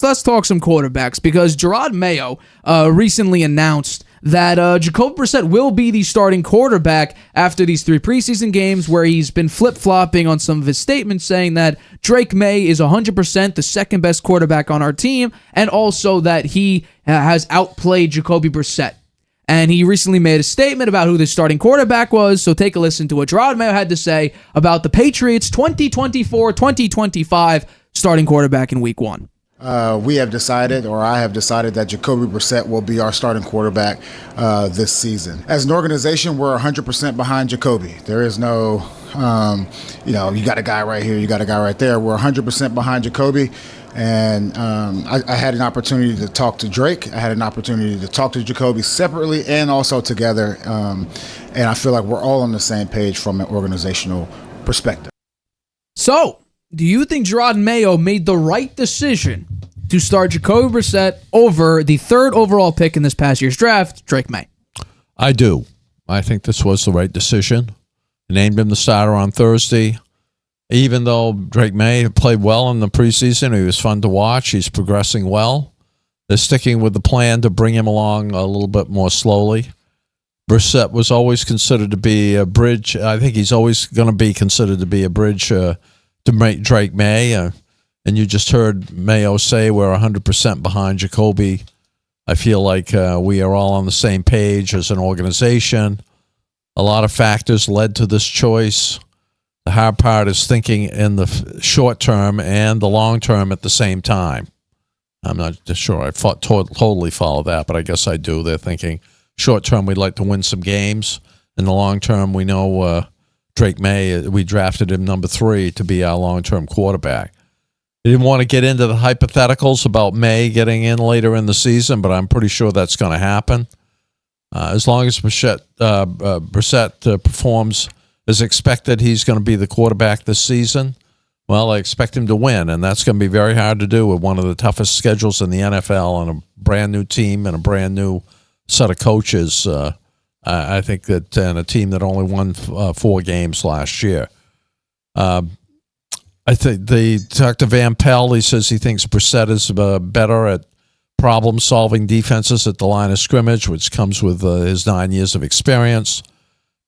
Let's talk some quarterbacks because Jerod Mayo recently announced that Jacoby Brissett will be the starting quarterback after these 3 preseason games where he's been flip-flopping on some of his statements saying that Drake Maye is 100% the second best quarterback on our team and also that he has outplayed Jacoby Brissett. And he recently made a statement about who the starting quarterback was, so take a listen to what Jerod Mayo had to say about the Patriots 2024-2025 starting quarterback in Week 1. We have decided, or I have decided, that Jacoby Brissett will be our starting quarterback this season. As an organization, we're 100% behind Jacoby. There is no, you got a guy right here, you got a guy right there. We're 100% behind Jacoby. And I had an opportunity to talk to Drake. I had an opportunity to talk to Jacoby separately and also together. And I feel like we're all on the same page from an organizational perspective. So, do you think Jerod Mayo made the right decision to start Jacoby Brissett over the 3rd overall pick in this past year's draft, Drake Maye? I do. I think this was the right decision. I named him the starter on Thursday. Even though Drake Maye played well in the preseason, he was fun to watch. He's progressing well. They're sticking with the plan to bring him along a little bit more slowly. Brissett was always considered to be a bridge. I think he's always going to be considered to be a bridge to make Drake Maye. And you just heard Mayo say we're 100% behind Jacoby. I feel like we are all on the same page as an organization. A lot of factors led to this choice. The hard part is thinking in the short term and the long term at the same time. I'm not sure I totally follow that, but I guess I do. They're thinking short term, we'd like to win some games. In the long term, we know Drake Maye, we drafted him number 3 to be our long-term quarterback. They didn't want to get into the hypotheticals about Maye getting in later in the season, but I'm pretty sure that's going to happen. As long as Brissett performs as expected, he's going to be the quarterback this season. Well, I expect him to win, and that's going to be very hard to do with one of the toughest schedules in the NFL and a brand-new team and a brand-new set of coaches. I think that, and a team that only won 4 games last year. I think they talked to Van Pelt. He says he thinks Brissett is better at problem-solving defenses at the line of scrimmage, which comes with his 9 years of experience.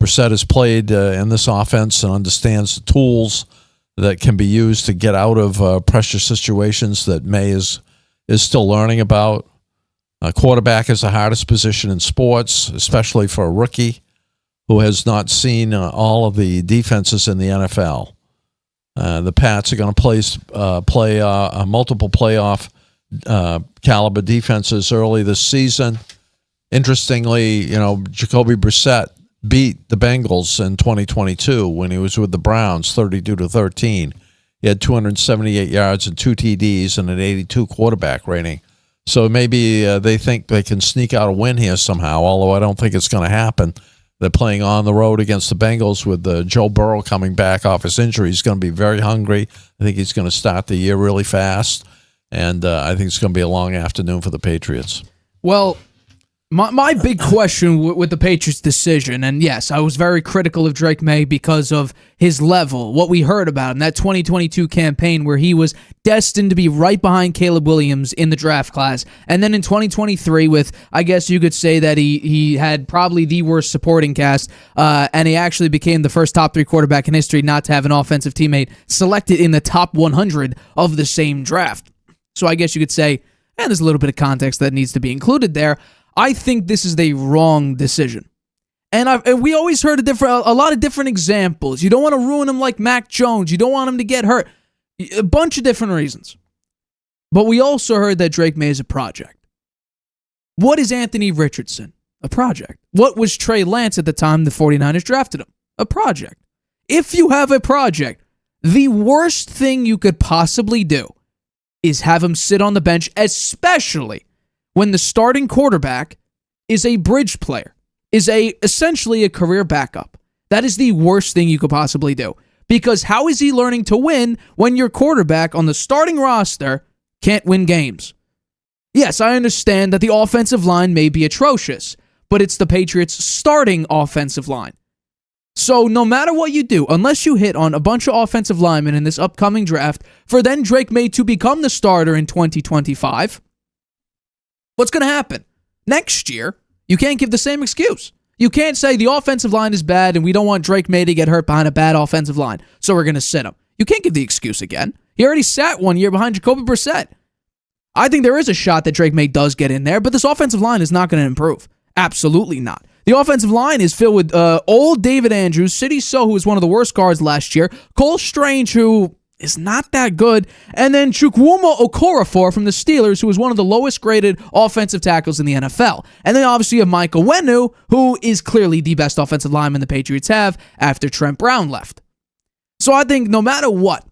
Brissett has played in this offense and understands the tools that can be used to get out of pressure situations that Maye is still learning about. Quarterback is the hardest position in sports, especially for a rookie who has not seen all of the defenses in the NFL. The Pats are going to play multiple playoff caliber defenses early this season. Interestingly, Jacoby Brissett beat the Bengals in 2022 when he was with the Browns, 32-13. He had 278 yards and 2 TDs and an 82 quarterback rating. So maybe they think they can sneak out a win here somehow, although I don't think it's going to happen. They're playing on the road against the Bengals with Joe Burrow coming back off his injury. He's going to be very hungry. I think he's going to start the year really fast, and I think it's going to be a long afternoon for the Patriots. Well, my big question with the Patriots' decision, and yes, I was very critical of Drake Maye because of his level, what we heard about in that 2022 campaign where he was destined to be right behind Caleb Williams in the draft class. And then in 2023 with, I guess you could say that he had probably the worst supporting cast, and he actually became the first top 3 quarterback in history not to have an offensive teammate selected in the top 100 of the same draft. So I guess you could say, and there's a little bit of context that needs to be included there. I think this is the wrong decision. And we always heard a lot of different examples. You don't want to ruin him like Mac Jones. You don't want him to get hurt. A bunch of different reasons. But we also heard that Drake Maye is a project. What is Anthony Richardson? A project. What was Trey Lance at the time the 49ers drafted him? A project. If you have a project, the worst thing you could possibly do is have him sit on the bench, especially when the starting quarterback is a bridge player, is essentially a career backup. That is the worst thing you could possibly do. Because how is he learning to win when your quarterback on the starting roster can't win games? Yes, I understand that the offensive line may be atrocious, but it's the Patriots' starting offensive line. So no matter what you do, unless you hit on a bunch of offensive linemen in this upcoming draft, for then Drake Maye to become the starter in 2025, what's going to happen? Next year, you can't give the same excuse. You can't say the offensive line is bad and we don't want Drake Maye to get hurt behind a bad offensive line, so we're going to sit him. You can't give the excuse again. He already sat 1 year behind Jacoby Brissett. I think there is a shot that Drake Maye does get in there, but this offensive line is not going to improve. Absolutely not. The offensive line is filled with old David Andrews, Sidney So, who was one of the worst guards last year, Cole Strange, who is not that good, and then Chukwuma Okorafor from the Steelers, who is one of the lowest graded offensive tackles in the NFL. And then obviously you have Micah Wenu, who is clearly the best offensive lineman the Patriots have after Trent Brown left. So I think no matter what,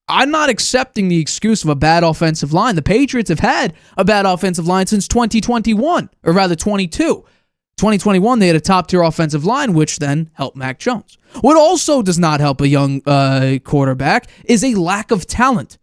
I'm not accepting the excuse of a bad offensive line. The Patriots have had a bad offensive line since 2021, or rather 22. 2021, they had a top-tier offensive line, which then helped Mac Jones. What also does not help a young quarterback is a lack of talent.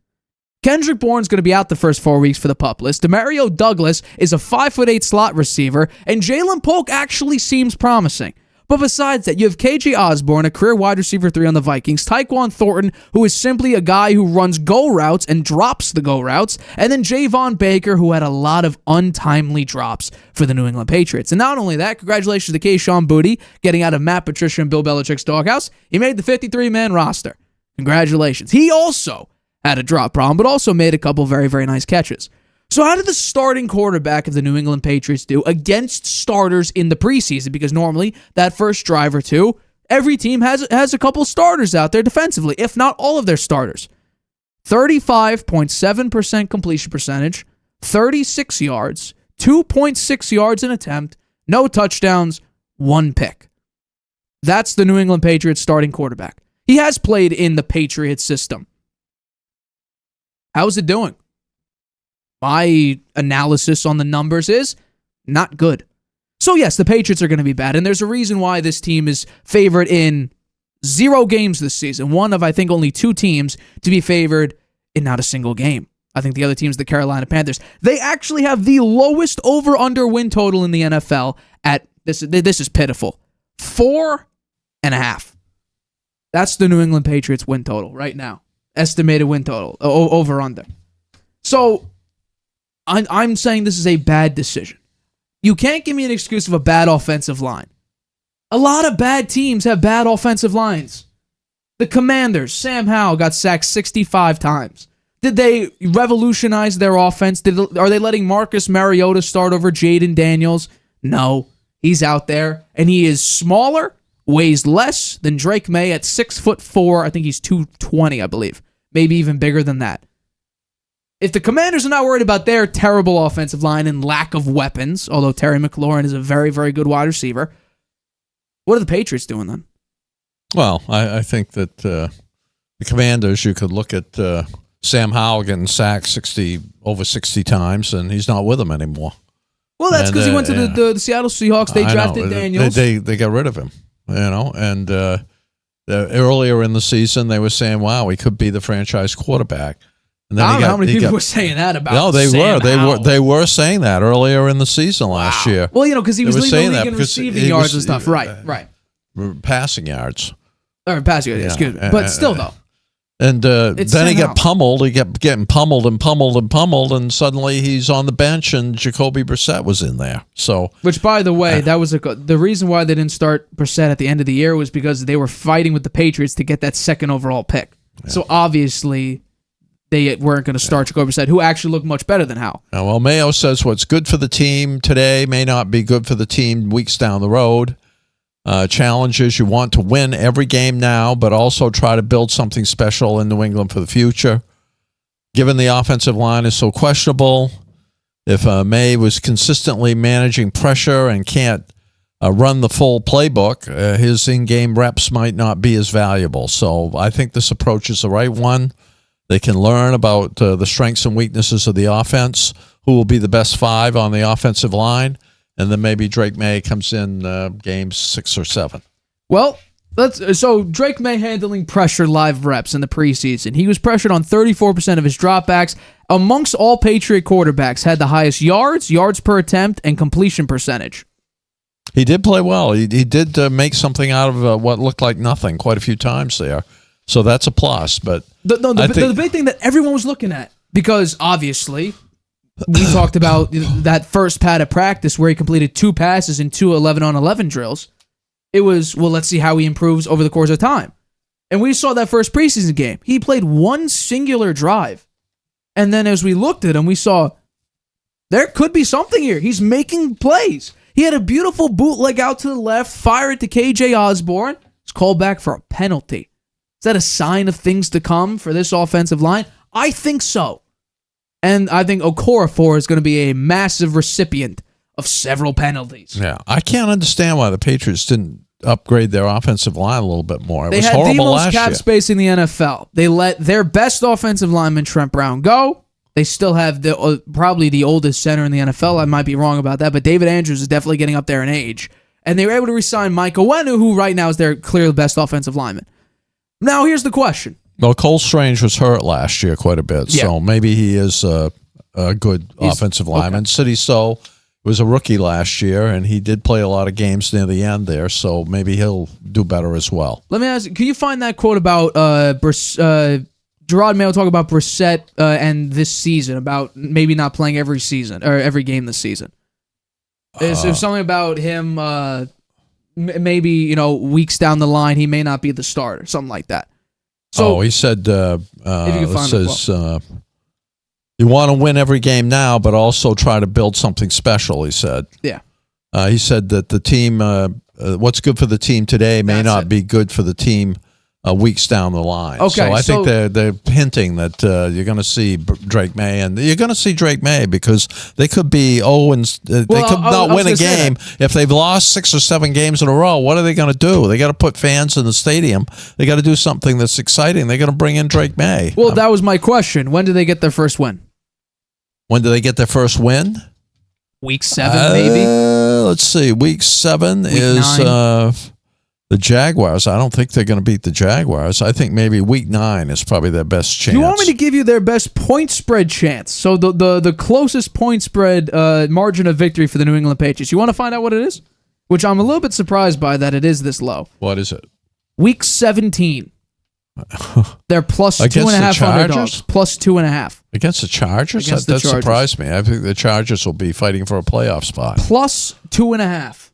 Kendrick Bourne's going to be out the first 4 weeks for the PUP list. Demario Douglas is a 5'8" slot receiver, and Jalen Polk actually seems promising. But besides that, you have KJ Osborne, a career wide receiver 3 on the Vikings, Tyquan Thornton, who is simply a guy who runs go routes and drops the go routes, and then Javon Baker, who had a lot of untimely drops for the New England Patriots. And not only that, congratulations to Kayshon Boutte getting out of Matt Patricia and Bill Belichick's doghouse. He made the 53-man roster. Congratulations. He also had a drop problem, but also made a couple very, very nice catches. So how did the starting quarterback of the New England Patriots do against starters in the preseason? Because normally, that first drive or two, every team has a couple starters out there defensively, if not all of their starters. 35.7% completion percentage, 36 yards, 2.6 yards an attempt, no touchdowns, 1 pick. That's the New England Patriots starting quarterback. He has played in the Patriots system. How's it doing? My analysis on the numbers is not good. So yes, the Patriots are going to be bad, and there's a reason why this team is favored in 0 games this season. One of, I think, only 2 teams to be favored in not a single game. I think the other team is the Carolina Panthers. They actually have the lowest over-under win total in the NFL at, this is pitiful, 4.5. That's the New England Patriots win total right now. Estimated win total, over-under. So I'm saying this is a bad decision. You can't give me an excuse of a bad offensive line. A lot of bad teams have bad offensive lines. The Commanders, Sam Howell got sacked 65 times. Did they revolutionize their offense? Are they letting Marcus Mariota start over Jaden Daniels? No. He's out there, and he is smaller, weighs less than Drake Maye at 6'4". I think he's 220, I believe. Maybe even bigger than that. If the Commanders are not worried about their terrible offensive line and lack of weapons, although Terry McLaurin is a very, very good wide receiver, what are the Patriots doing then? Well, I think that the Commanders, you could look at Sam Howell getting sacked over 60 times, and he's not with them anymore. Well, that's because he went to the Seattle Seahawks. They drafted Daniels. They got rid of him, and earlier in the season, they were saying, wow, he could be the franchise quarterback. And then I don't know how many people were saying that about No, they Sam Howell. They were saying that earlier in the season last year. Well, because he was leading the league in receiving yards and stuff. Right. Passing yards. Or passing yards, excuse me. But still, though. And then he got pummeled. He kept getting pummeled, and suddenly he's on the bench, and Jacoby Brissett was in there. So, which, by the way, that was the reason why they didn't start Brissett at the end of the year was because they were fighting with the Patriots to get that second overall pick. Yeah. So obviously, they weren't going to start Jacoby Brissett, who actually looked much better than Howell. Well, Mayo says what's good for the team today may not be good for the team weeks down the road. Challenges, you want to win every game now, but also try to build something special in New England for the future. Given the offensive line is so questionable, if May was consistently managing pressure and can't run the full playbook, his in-game reps might not be as valuable. So I think this approach is the right one. They can learn about the strengths and weaknesses of the offense, who will be the best 5 on the offensive line, and then maybe Drake Maye comes in games 6 or 7. Well, so Drake Maye handling pressure live reps in the preseason. He was pressured on 34% of his dropbacks. Amongst all Patriot quarterbacks, had the highest yards per attempt, and completion percentage. He did play well. He did make something out of what looked like nothing quite a few times there. So that's a plus. But the big thing that everyone was looking at, because obviously we talked about that first pad of practice where he completed 2 passes in 2 11-on-11 drills. It was, well, let's see how he improves over the course of time. And we saw that first preseason game. He played one singular drive. And then as we looked at him, we saw there could be something here. He's making plays. He had a beautiful bootleg out to the left, fire it to KJ Osborne. It's called back for a penalty. Is that a sign of things to come for this offensive line? I think so. And I think Okorafor is going to be a massive recipient of several penalties. Yeah, I can't understand why the Patriots didn't upgrade their offensive line a little bit more. It was had horrible the most last cap year. space in the NFL. They let their best offensive lineman, Trent Brown, go. They still have probably the oldest center in the NFL. I might be wrong about that, but David Andrews is definitely getting up there in age. And they were able to re-sign Mike Owenu, who right now is their clearly best offensive lineman. Now, here's the question. Well, Cole Strange was hurt last year quite a bit, so maybe he is a good offensive lineman. Okay. City So was a rookie last year, and he did play a lot of games near the end there, so maybe he'll do better as well. Let me ask you, can you find that quote about Jerod Mayo talking about Brissett and this season, about maybe not playing every season or every game this season? There's something about him maybe, weeks down the line, he may not be the starter, something like that. So, he said, if you can find it, you want to win every game now, but also try to build something special, he said. Yeah. He said that the team, what's good for the team today may not be good for the team weeks down the line. Okay, so I think they're hinting that you're going to see Drake Maye, and you're going to see Drake Maye because they could be they could not win a game if they've lost 6 or 7 games in a row. What are they going to do? They got to put fans in the stadium. They got to do something that's exciting. They're going to bring in Drake Maye. Well, that was my question. When do they get their first win? When do they get their first win? Week 7, maybe. Let's see. Week 7 is. 9. The Jaguars, I don't think they're going to beat the Jaguars. I think maybe week 9 is probably their best chance. You want me to give you their best point spread chance? So the closest point spread margin of victory for the New England Patriots. You want to find out what it is? Which I'm a little bit surprised by that it is this low. What is it? Week 17. They're plus 2.5 underdogs. Plus 2.5. Against the Chargers? That surprised me. I think the Chargers will be fighting for a playoff spot. Plus 2.5.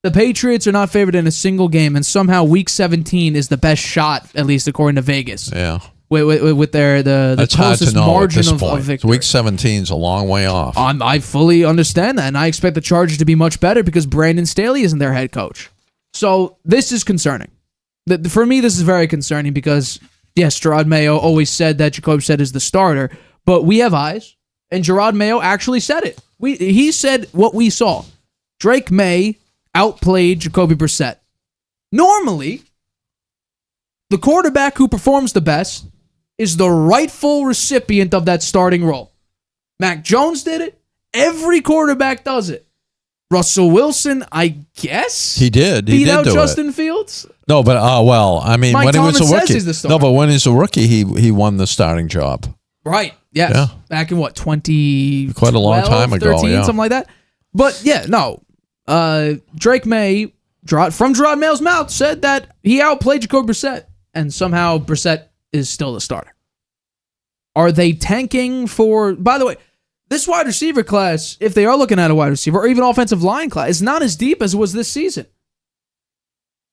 The Patriots are not favored in a single game, and somehow Week 17 is the best shot, at least according to Vegas. Yeah, with their the closest margin of victory. Week 17 is a long way off. I fully understand that, and I expect the Chargers to be much better because Brandon Staley isn't their head coach. So this is concerning. For me, this is very concerning because, yes, Jerod Mayo always said that Jacoby Brissett is the starter, but we have eyes, and Jerod Mayo actually said it. He said what we saw. Drake Maye outplayed Jacoby Brissett. Normally, the quarterback who performs the best is the rightful recipient of that starting role. Mac Jones did it. Every quarterback does it. Russell Wilson, I guess, he did. Beat out Justin Fields. No, but when he was a rookie, but when he's a rookie, he won the starting job. Right. Yes. Yeah. Back in 20? Quite a long time ago. 13, something like that. But yeah, no. Drake Maye, from Jerod Mayo's mouth, said that he outplayed Jacoby Brissett, and somehow Brissett is still the starter. Are they tanking for... By the way, this wide receiver class, if they are looking at a wide receiver, or even offensive line class, is not as deep as it was this season.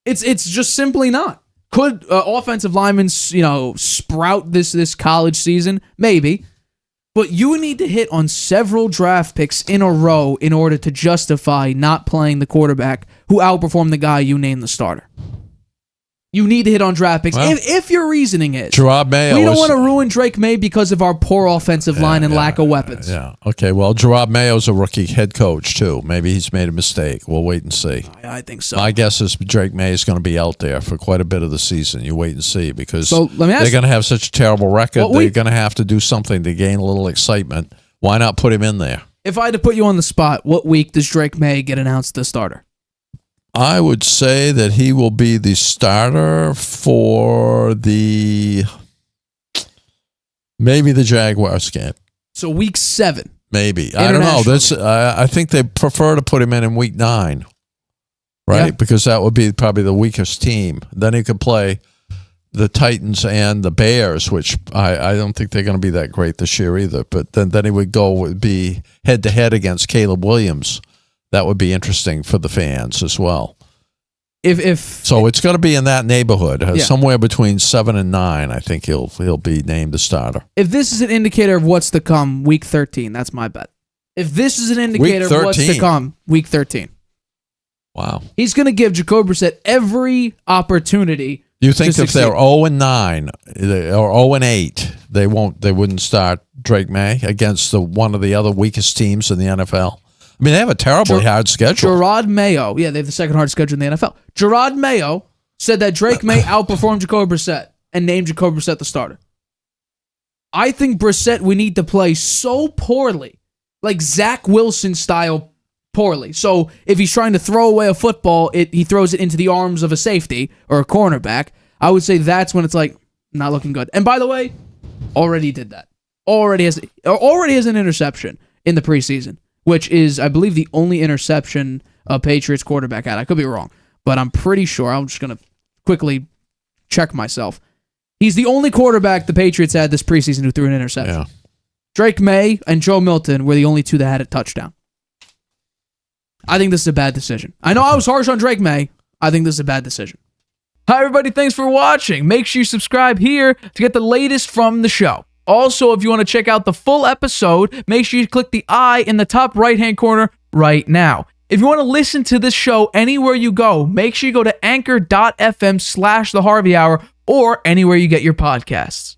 It's just simply not. Could offensive linemen, sprout this college season? Maybe. But you need to hit on several draft picks in a row in order to justify not playing the quarterback who outperformed the guy you named the starter. You need to hit on draft picks. Well, if your reasoning is, Jerod Mayo, we don't want to ruin Drake Maye because of our poor offensive line and lack of weapons. Yeah. Okay. Well, Jerod Mayo's a rookie head coach too. Maybe he's made a mistake. We'll wait and see. I think so. My guess is Drake Maye is going to be out there for quite a bit of the season. You wait and see because they're going to have such a terrible record. They're going to have to do something to gain a little excitement. Why not put him in there? If I had to put you on the spot, what week does Drake Maye get announced the starter? I would say that he will be the starter for maybe the Jaguars game. So week 7. Maybe. I don't know. I think they prefer to put him in week 9, right? Yeah. Because that would be probably the weakest team. Then he could play the Titans and the Bears, which I don't think they're going to be that great this year either. But then he would be head-to-head against Caleb Williams. That would be interesting for the fans as well. So it's going to be in that neighborhood, somewhere between 7 and 9. I think he'll be named the starter. If this is an indicator of what's to come, week 13, that's my bet. If this is an indicator of what's to come, week 13. Wow. He's going to give Jacoby Brissett every opportunity. You think if they're 0 and 9 or 0 and 8, they wouldn't start Drake Maye against one of the other weakest teams in the NFL? I mean, they have a terribly hard schedule. Jerod Mayo, they have the second hardest schedule in the NFL. Jerod Mayo said that Drake Maye outperformed Jacoby Brissett and named Jacoby Brissett the starter. I think Brissett we need to play so poorly, like Zach Wilson style poorly. So if he's trying to throw away a football, he throws it into the arms of a safety or a cornerback. I would say that's when it's like not looking good. And by the way, already did that. Already has an interception in the preseason, which is, I believe, the only interception a Patriots quarterback had. I could be wrong, but I'm pretty sure. I'm just going to quickly check myself. He's the only quarterback the Patriots had this preseason who threw an interception. Yeah. Drake Maye and Joe Milton were the only two that had a touchdown. I think this is a bad decision. I know I was harsh on Drake Maye. I think this is a bad decision. Hi, everybody. Thanks for watching. Make sure you subscribe here to get the latest from the show. Also, if you want to check out the full episode, make sure you click the I in the top right-hand corner right now. If you want to listen to this show anywhere you go, make sure you go to anchor.fm/The Harvey Hour or anywhere you get your podcasts.